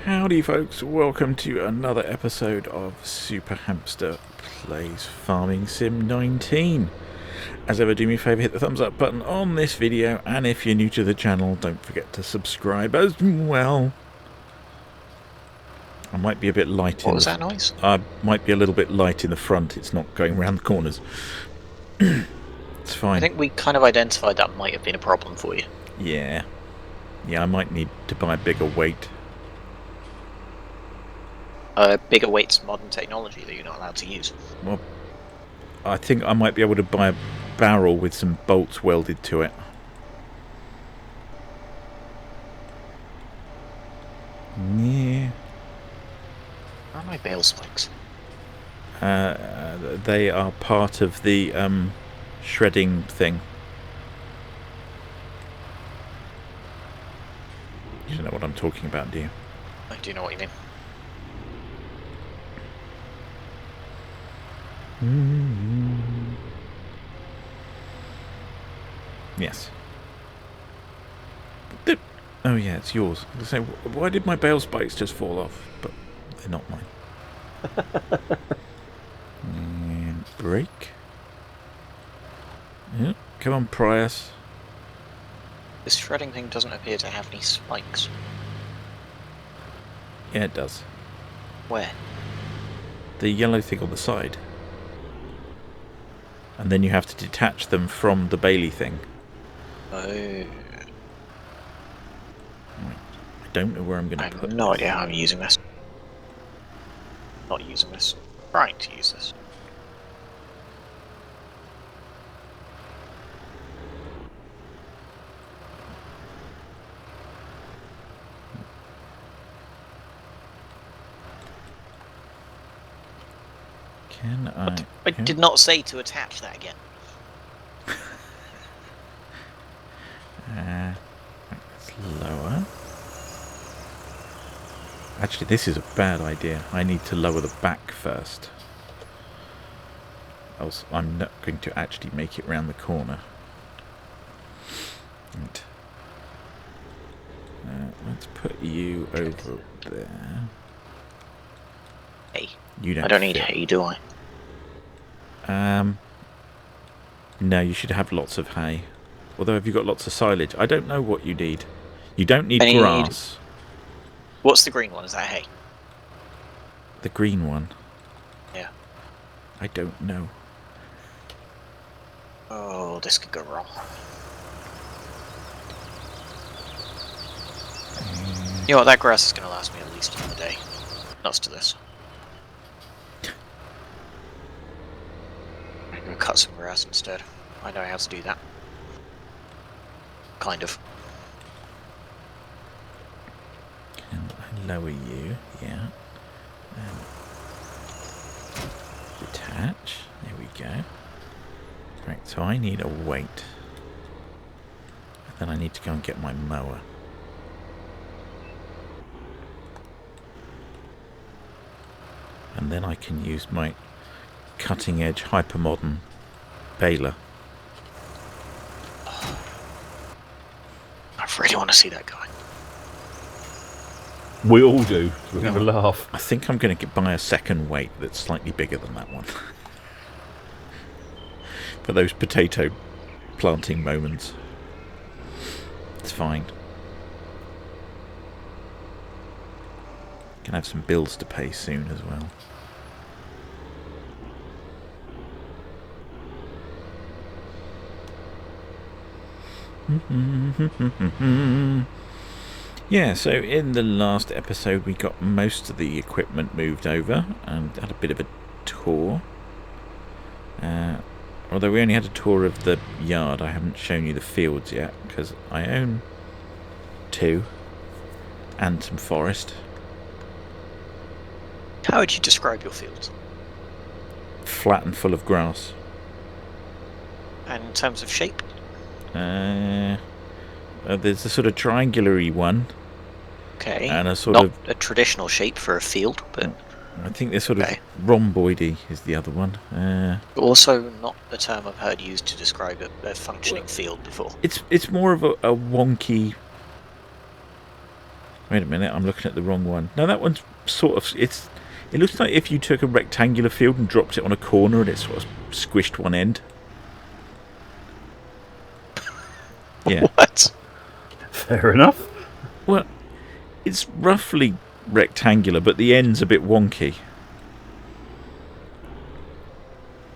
Howdy folks, welcome to another episode of Super Hamster Plays Farming Sim 19. As ever, do me a favour, hit the thumbs up button on this video, and if you're new to the channel, don't forget to subscribe as well. I might be a bit light. What was that noise? I might be a little bit light in the front, it's not going round the corners. It's fine. I think we kind of identified that might have been a problem for you. Yeah, I might need to buy a bigger weight. Bigger weights, modern technology that you're not allowed to use. Well, I think I might be able to buy a barrel with some bolts welded to it. Yeah. Where are my bale spikes? They are part of the shredding thing. You don't know what I'm talking about, do you? I do know what you mean. Yes. Oh yeah, it's yours. I was gonna say, why did my bale spikes just fall off? But they're not mine. And break. Yeah, come on, pry us. This shredding thing doesn't appear to have any spikes. Yeah, it does. Where? The yellow thing on the side. And then you have to detach them from the Bailey thing. Oh. I don't know where I'm going to put I have no idea how I'm using this. Not using this. Trying to use this. Can I? I did not say to attach that again. That's lower. Actually, this is a bad idea. I need to lower the back first. Else I'm not going to actually make it round the corner. And, let's put you over there. Hey. You don't. I don't need hay, do I? No, you should have lots of hay. Although, have you got lots of silage? I don't know what you need. You don't need grass. What's the green one? Is that hay? The green one? Yeah. I don't know. Oh, this could go wrong. You know what, that grass is going to last me at least another day. Not to this. I'm going to cut some grass instead. I know how to do that. Kind of. Can I lower you? Yeah. Detach. There we go. Right, so I need a weight. Then I need to go and get my mower. And then I can use my cutting edge hypermodern baler. I really want to see that guy. We all do. We're going to laugh. I think I'm going to buy a second weight that's slightly bigger than that one. For those potato planting moments. It's fine. Can have some bills to pay soon as well. Yeah, so in the last episode we got most of the equipment moved over and had a bit of a tour. Although we only had a tour of the yard, I haven't shown you the fields yet because I own 2 and some forest. How would you describe your fields? Flat and full of grass. And in terms of shape? There's a sort of triangular-y one. Okay. And a sort Not of a traditional shape for a field, but I think they're sort of rhomboidy is the other one. also not a term I've heard used to describe a functioning field before. It's more of a wonky Wait a minute, I'm looking at the wrong one. No, that one's sort of... It looks like if you took a rectangular field and dropped it on a corner and it sort of squished one end. Yeah. What? Fair enough. Well, it's roughly rectangular, but the end's a bit wonky.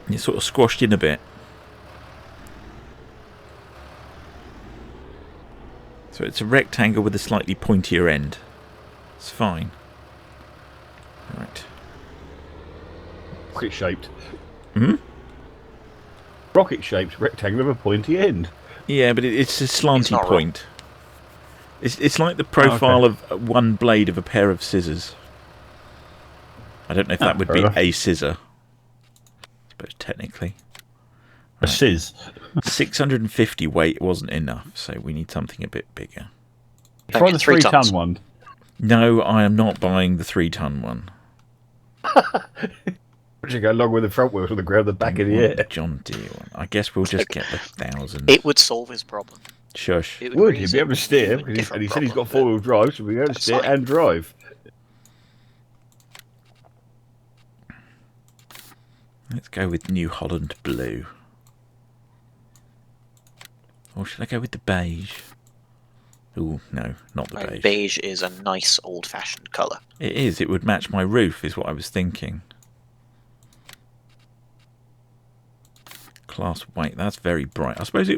It's sort of squashed in a bit. So it's a rectangle with a slightly pointier end. It's fine. Right. Rocket shaped. Hmm? Rocket shaped rectangle with a pointy end. Yeah, but it's a slanty not point. It's like the profile of one blade of a pair of scissors. I don't know if that would fair be enough. a scissor. I suppose technically. A sizz. 650 weight wasn't enough, so we need something a bit bigger. Try the 3 3 ton tons. one. No, I am not buying the 3-ton one. Would you go along with the front wheels on the ground, the back in the Want the air? John Deere one. I guess we'll just get the 1000. It would solve his problem. Shush. It Would raise he be able to steer? a And different he said he's got problem, 4-wheel drive, so we'll be able to That's steer fine. and drive. Let's go with New Holland blue. Or should I go with the beige? Ooh, no, not the but beige. beige is a nice old-fashioned colour. It is. It would match my roof, is what I was thinking. Class white. That's very bright. I suppose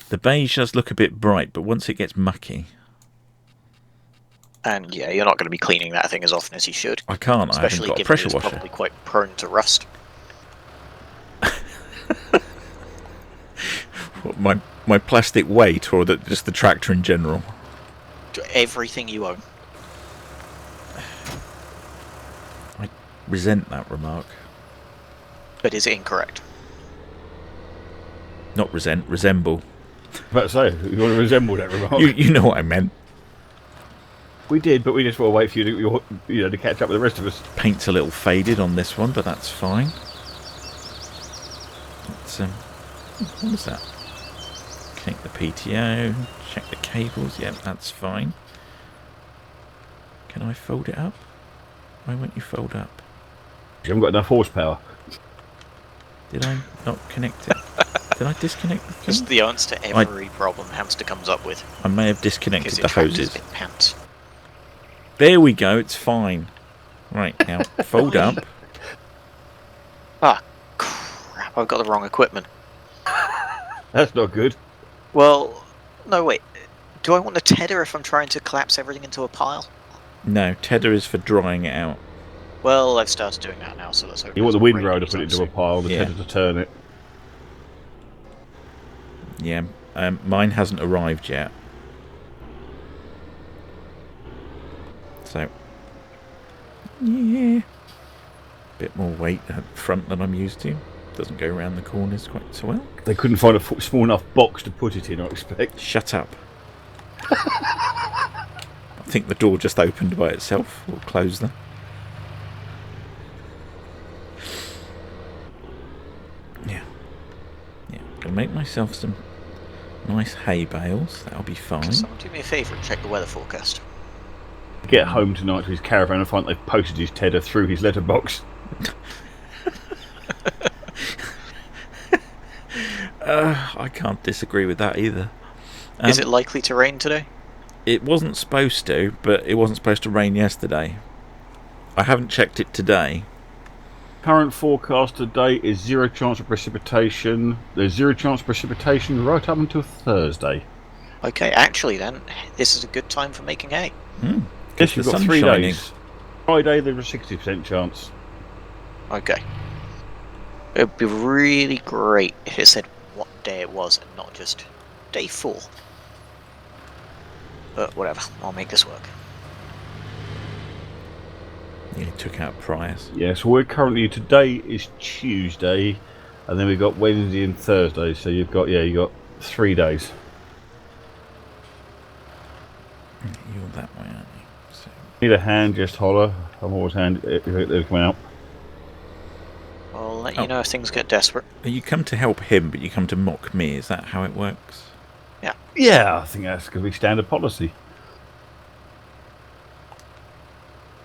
the beige does look a bit bright, but once it gets mucky, And yeah, you're not going to be cleaning that thing as often as you should. I can't. Especially I haven't got a given pressure it's washer. probably quite prone to rust. What, my plastic weight, or just the tractor in general? To everything you own. I resent that remark. But is it incorrect? Not resent, resemble. About to say, you want to resemble that remark? You know what I meant. We did, but we just want to wait for you to catch up with the rest of us. Paint's a little faded on this one, but that's fine. Let's, what was that? Connect the PTO, check the cables. Yep, that's fine. Can I fold it up? Why won't you fold up? You haven't got enough horsepower. Did I not connect it? Did I disconnect the It's thing? the answer to every problem Hamsta comes up with. I may have disconnected Because the it tractors hoses. in pants. There we go, it's fine. Right, now, fold up. Ah, crap, I've got the wrong equipment. That's not good. Well, no, wait. Do I want a tedder if I'm trying to collapse everything into a pile? No, tedder is for drying it out. Well, I've started doing that now, so let's hope You want the it's not windrow to raining put it into a anytime pile, the Yeah. tedder to turn it. Yeah, mine hasn't arrived yet. So, yeah. Bit more weight at front than I'm used to. Doesn't go around the corners quite so well. They couldn't find a small enough box to put it in, I expect. Shut up. I think the door just opened by itself. We'll close them. Yeah. Yeah. Gonna make myself some nice hay bales. That'll be fine. Can someone do me a favour and check the weather forecast? Get home tonight to his caravan and find they've posted his tedder through his letterbox. I can't disagree with that either. Is it likely to rain today? It wasn't supposed to, but it wasn't supposed to rain yesterday. I haven't checked it today. Current forecast today is 0 chance of precipitation. There's 0 chance of precipitation right up until Thursday. Okay, actually then, this is a good time for making hay. Yes, you've the got sun's 3 shining. days. Friday, there's a 60% chance. Okay. It would be really great if it said what day it was and not just day 4. But whatever, I'll make this work. You took out priors. Yeah, so we're currently, today is Tuesday, and then we've got Wednesday and Thursday, so you've got 3 days. You're that way, aren't you? So, Need a hand, just holler. I'm always hand if they come out. I'll let Oh. you know if things get desperate. you come to help him, but you come to mock me. Is that how it works? Yeah, I think that's going to be standard policy.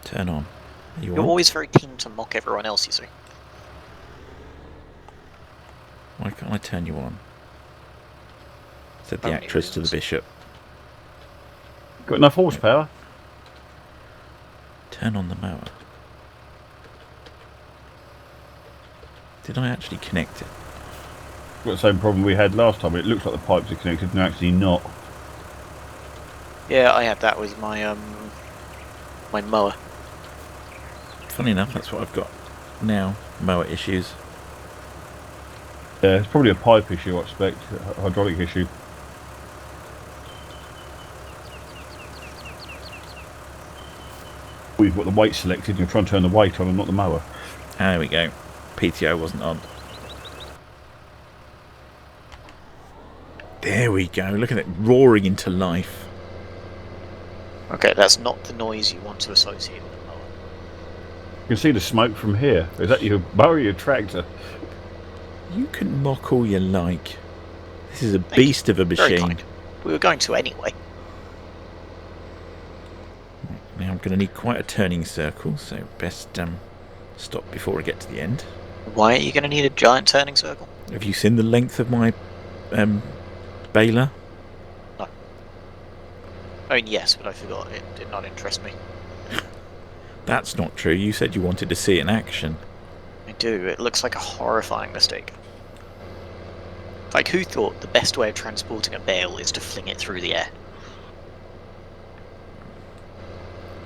Turn on. You're on? always very keen to mock everyone else, you see. Why can't I turn you on? Said the Only actress to the reasons. bishop. Got enough horsepower? Turn on the mower. Did I actually connect it? Got the same problem we had last time. It looks like the pipes are connected, and they're actually not. Yeah, I had that with my my mower. Funny enough, that's what I've got now. Mower issues. Yeah, it's probably a pipe issue, I expect. A hydraulic issue. We've got the weight selected, and you're trying to turn the weight on and not the mower. Ah, there we go. PTO wasn't on. There we go. Look at it roaring into life. Okay, that's not the noise you want to associate with a mower. You can see the smoke from here. Is that your mower or your tractor? You can mock all you like. This is a Thank beast you. of a Very machine. kind. We were going to anyway. Now I'm going to need quite a turning circle, so best stop before I get to the end. Why are you going to need a giant turning circle? Have you seen the length of my baler? No. I mean, yes, but I forgot. It did not interest me. That's not true. You said you wanted to see it in action. I do. It looks like a horrifying mistake. Like, who thought the best way of transporting a bale is to fling it through the air?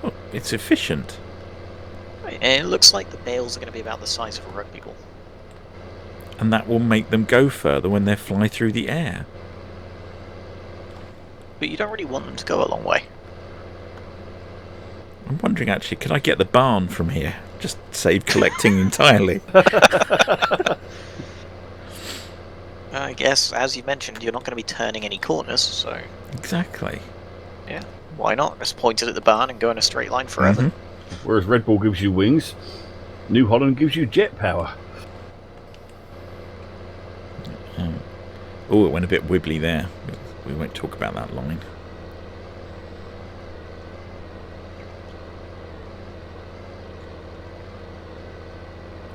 Well, it's efficient. And it looks like the bales are going to be about the size of a rugby ball. And that will make them go further when they fly through the air. But you don't really want them to go a long way. I'm wondering, actually, could I get the barn from here? Just save collecting entirely. I guess, as you mentioned, you're not going to be turning any corners, so Exactly. yeah, why not? Just point it at the barn and go in a straight line forever. Whereas Red Bull gives you wings, New Holland gives you jet power. Oh, it went a bit wibbly there. We won't talk about that line.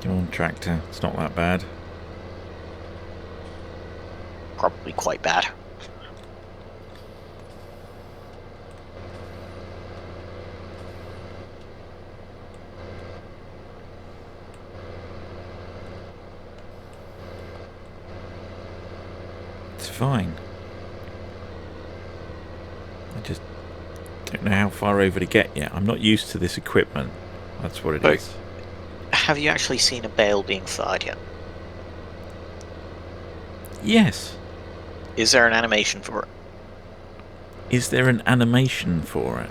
Come on, tractor. It's not that bad. Probably quite bad. It's fine. I just don't know how far over to get yet. I'm not used to this equipment. That's what it But- is. Have you actually seen a bale being fired yet? Yes. Is there an animation for it? Is there an animation for it?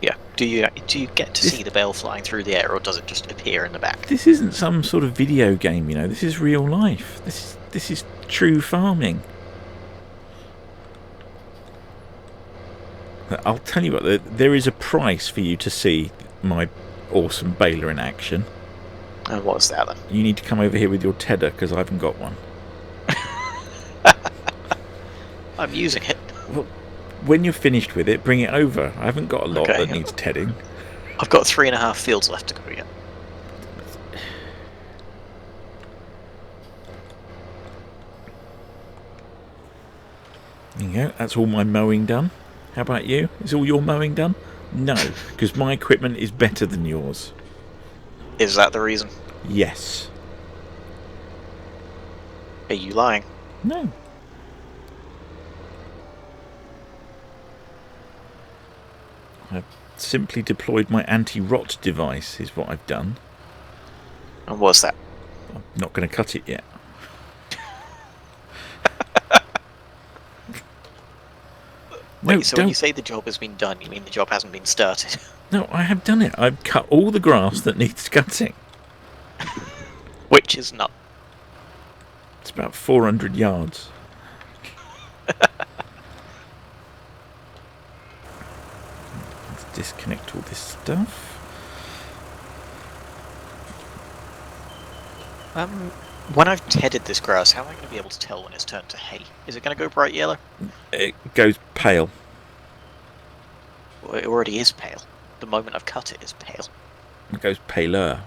Yeah. Do you get to This- see the bale flying through the air, or does it just appear in the back? This isn't some sort of video game, you know. This is real life. This is true farming. I'll tell you what, there is a price for you to see my awesome baler in action. And what's that then? You need to come over here with your tedder, because I haven't got one. I'm using it. Well, when you're finished with it, bring it over. I haven't got a lot Okay. that needs tedding. I've got 3.5 fields left to go yet. There you go, that's all my mowing done. How about you? Is all your mowing done? No, because my equipment is better than yours. Is that the reason? Yes. Are you lying? No. I've simply deployed my anti-rot device, is what I've done. And what's that? I'm not going to cut it yet. Wait, No, so when don't. you say the job has been done, you mean the job hasn't been started? No, I have done it. I've cut all the grass that needs cutting. Which is not. It's about 400 yards. Let's disconnect all this stuff. When I've tedded this grass, how am I going to be able to tell when it's turned to hay? Is it going to go bright yellow? It goes pale. Well, it already is pale. The moment I've cut it is pale. It goes paler.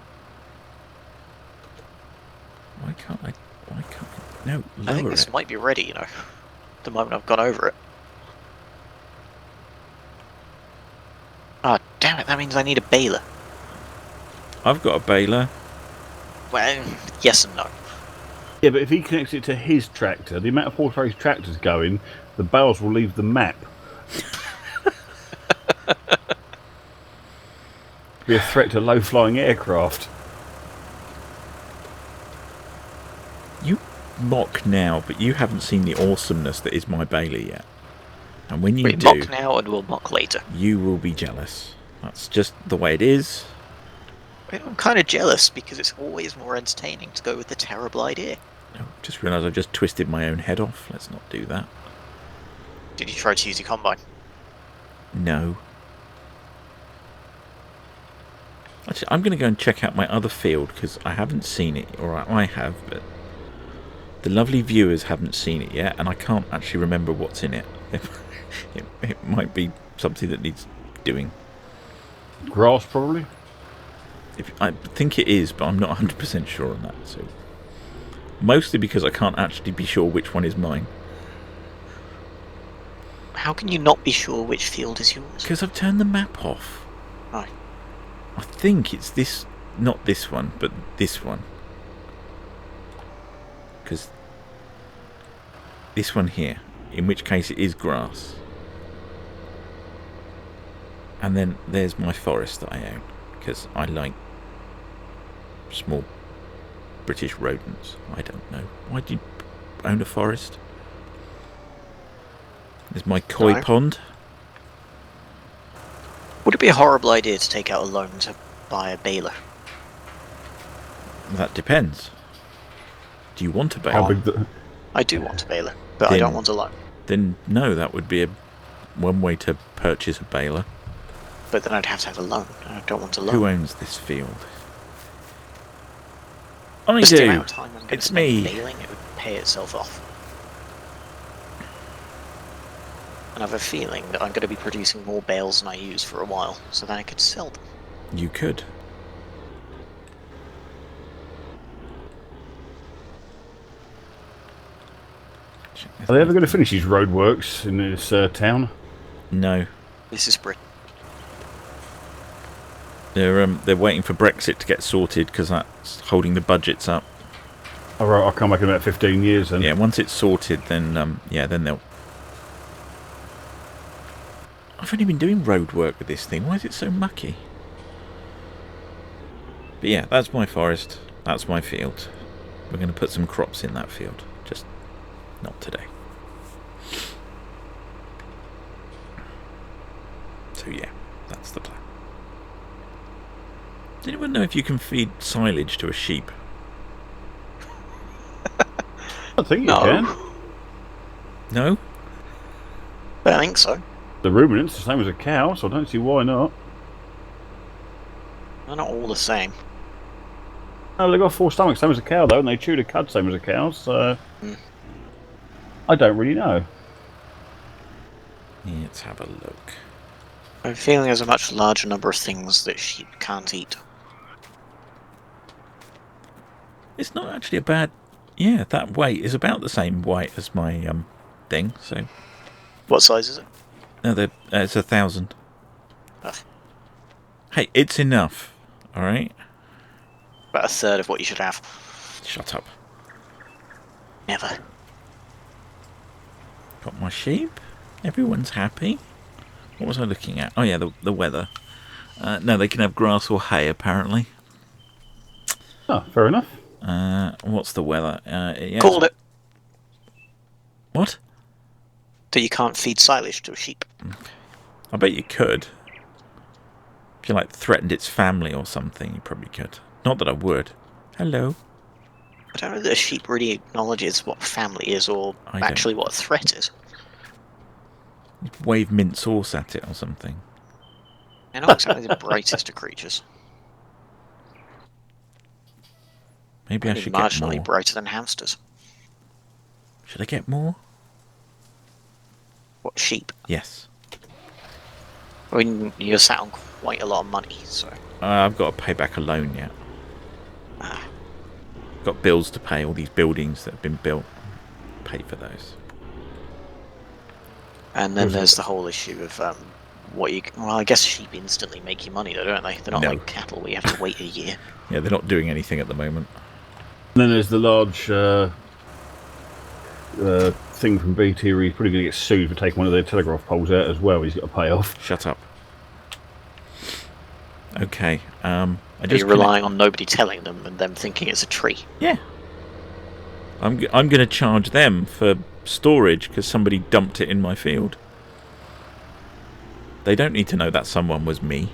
Why can't I? Why can't I? No, I think lower this it. might be ready, you know, the moment I've gone over it. Oh, damn it, that means I need a baler. I've got a baler. Well, yes and no. Yeah, but if he connects it to his tractor, the amount of horsepower his tractor's going, the bales will leave the map. Be a threat to low-flying aircraft. You mock now, but you haven't seen the awesomeness that is my baler yet. And when you We do, mock now and we'll mock later. you will be jealous. That's just the way it is. I'm kind of jealous because it's always more entertaining to go with the terrible idea. Oh, just realised I've just twisted my own head off. Let's not do that. Did you try to use your combine? No. Actually, I'm going to go and check out my other field because I haven't seen it, or I have, but the lovely viewers haven't seen it yet, and I can't actually remember what's in it. It might be something that needs doing. Grass, probably. I think it is, but I'm not 100% sure on that. So, mostly because I can't actually be sure which one is mine. How can you not be sure which field is yours? Because I've turned the map off. Right. I think it's this, not this one, but this one. Because this one here, in which case it is grass. And then there's my forest that I own, because I like small British rodents. I don't know. Why do you own a forest? There's my koi No. pond. Would it be a horrible idea to take out a loan to buy a baler? That depends. Do you want a How baler? big the... I do want a baler, but I Then- don't want a loan. Then no, that would be one way to purchase a baler. But then I'd have to have a loan, and I don't want a loan. Who owns this field? I Just the do. amount of time I'm going It's to spend me. baling, it would pay itself off. And I have a feeling that I'm going to be producing more bales than I use for a while, so then I could sell them. You could. Are they ever going to finish these roadworks in this town? No. This is Britain. They're waiting for Brexit to get sorted because that's holding the budgets up. Oh, right, I'll come back in about 15 years then. Yeah, once it's sorted, then then they'll. I've only been doing road work with this thing. Why is it so mucky? But yeah, that's my forest. That's my field. We're going to put some crops in that field. Just not today. So yeah, that's the plan. Does anyone know if you can feed silage to a sheep? I think you No. can. No? I don't think so. The ruminant's the same as a cow, so I don't see why not. They're not all the same. Oh, they've got 4 stomachs, same as a cow though, and they chew the cud same as a cow, so... I don't really know. Let's have a look. I'm feeling there's a much larger number of things that sheep can't eat. It's not actually a bad... Yeah, that weight is about the same weight as my thing, so... What size is it? No, it's 1,000. Ugh. Hey, it's enough, alright? About a third of what you should have. Shut up. Never. Got my sheep. Everyone's happy. What was I looking at? Oh yeah, the weather. No, they can have grass or hay, apparently. Oh, fair enough. What's the weather? Yeah, Called it. What? That you can't feed silage to a sheep. I bet you could. If you, like, threatened its family or something, you probably could. Not that I would. Hello. I don't know that a sheep really acknowledges what family is or I don't. actually what a threat is. Wave mint sauce at it or something. They're not exactly the brightest of creatures. Maybe I Only should get marginally more. brighter than hamsters. Should I get more? What, sheep? Yes. I mean, you're sat on quite a lot of money, so... I've got to pay back a loan yet. Ah. Got bills to pay, all these buildings that have been built. Pay for those. And then there's the whole issue of what you... Well, I guess sheep instantly make you money, though, don't they? They're not No. like cattle where you have to wait a year. Yeah, they're not doing anything at the moment. And then there's the large thing from BT where he's probably going to get sued for taking one of their telegraph poles out as well. He's got to pay off. Shut up. Okay. You're relying on nobody telling them and them thinking it's a tree. Yeah. I'm going to charge them for storage because somebody dumped it in my field. They don't need to know that someone was me.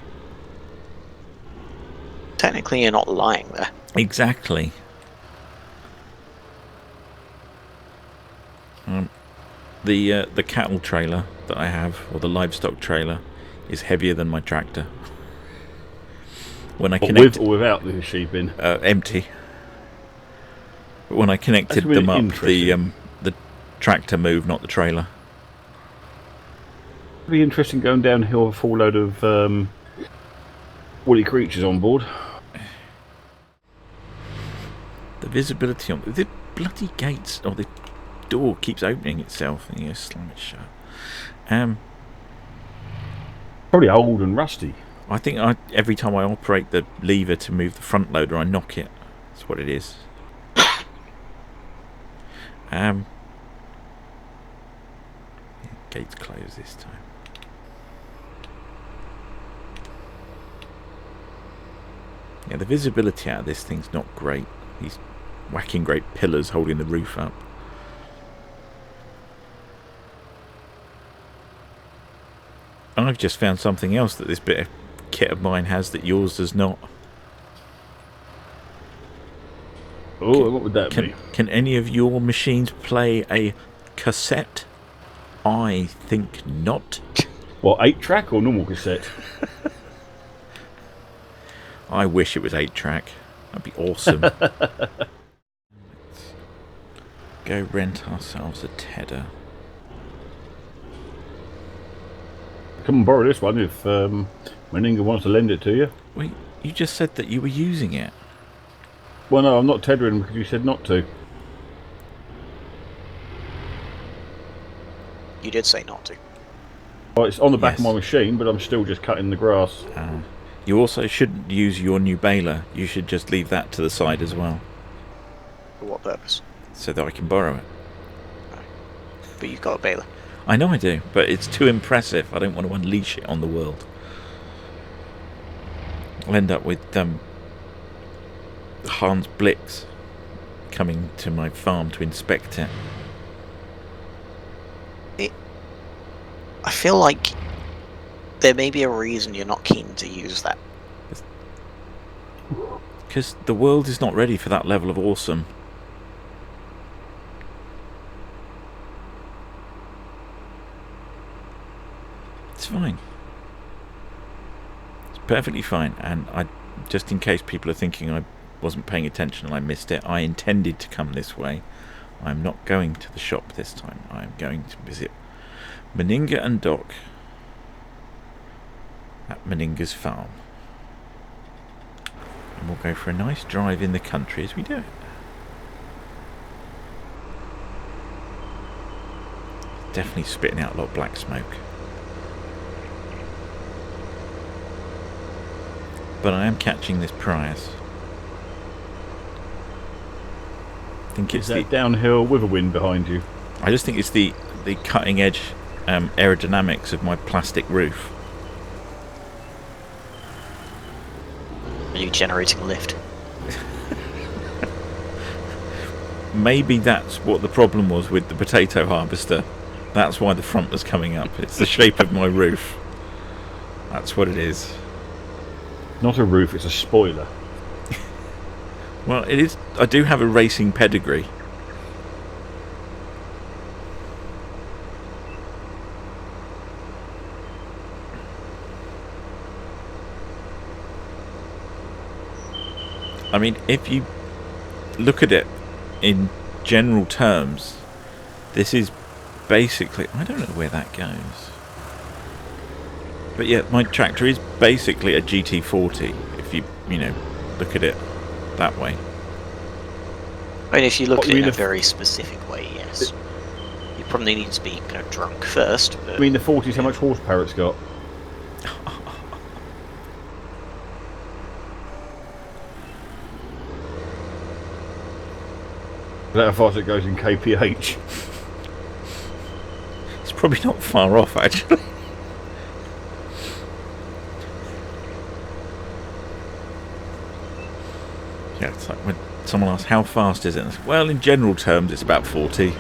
Technically, you're not lying there. Exactly. The cattle trailer that I have, or the livestock trailer, is heavier than my tractor. When I connect, with or without the sheep in? Empty. But when I connected them up, the tractor moved, not the trailer. It'd be interesting going downhill with a full load of woolly creatures on board. The visibility on the bloody gates, or the door keeps opening itself, and you slam it shut. Probably old and rusty. I think every time I operate the lever to move the front loader, I knock it. That's what it is. Gates closed this time. Yeah, the visibility out of this thing's not great. He's whacking great pillars holding the roof up. I've just found something else that this bit of kit of mine has that yours does not. Oh, what would that be? Can any of your machines play a cassette? I think not. What, 8-track or normal cassette? I wish it was 8-track. That'd be awesome. Let's go rent ourselves a tedder. Come and borrow this one if Meninga wants to lend it to you. Wait, you just said that you were using it. Well, no, I'm not tethering because you said not to. You did say not to. Well, it's on the back of my machine, but I'm still just cutting the grass. You also shouldn't use your new baler. You should just leave that to the side as well. For what purpose? So that I can borrow it. But you've got a baler. I know I do, but it's too impressive. I don't want to unleash it on the world. I'll end up with Hans Blix coming to my farm to inspect it. I feel like there may be a reason you're not keen to use that. Because the world is not ready for that level of awesome. It's fine. It's perfectly fine. And just in case people are thinking I wasn't paying attention and I missed it, I intended to come this way. I'm not going to the shop this time. I'm going to visit Meninga and Doc at Meninga's farm. And we'll go for a nice drive in the country as we do it. Definitely spitting out a lot of black smoke. But I am catching this Prius. I think it's that downhill with a wind behind you. I just think it's the cutting edge aerodynamics of my plastic roof. Are you generating lift? Maybe that's what the problem was with the potato harvester. That's why the front was coming up. It's the shape of my roof. That's what it is. Not a roof, it's a spoiler. Well, it is. I do have a racing pedigree. I mean, if you look at it in general terms, this is basically... I don't know where that goes. But yeah, my tractor is basically a GT40 if you look at it that way. I mean, if you look What, at it you in mean a very specific way, yes. You probably need to be kind of drunk first. But I mean, the 40 is how much horsepower it's got. Is that how fast it goes in kph? It's probably not far off, actually. Yeah, it's like when someone asks, how fast is it? Well, in general terms, it's about 40.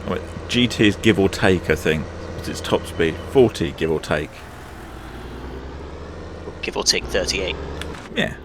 I mean, GT is give or take, I think. What's its top speed? 40, give or take. give or take 38. Yeah.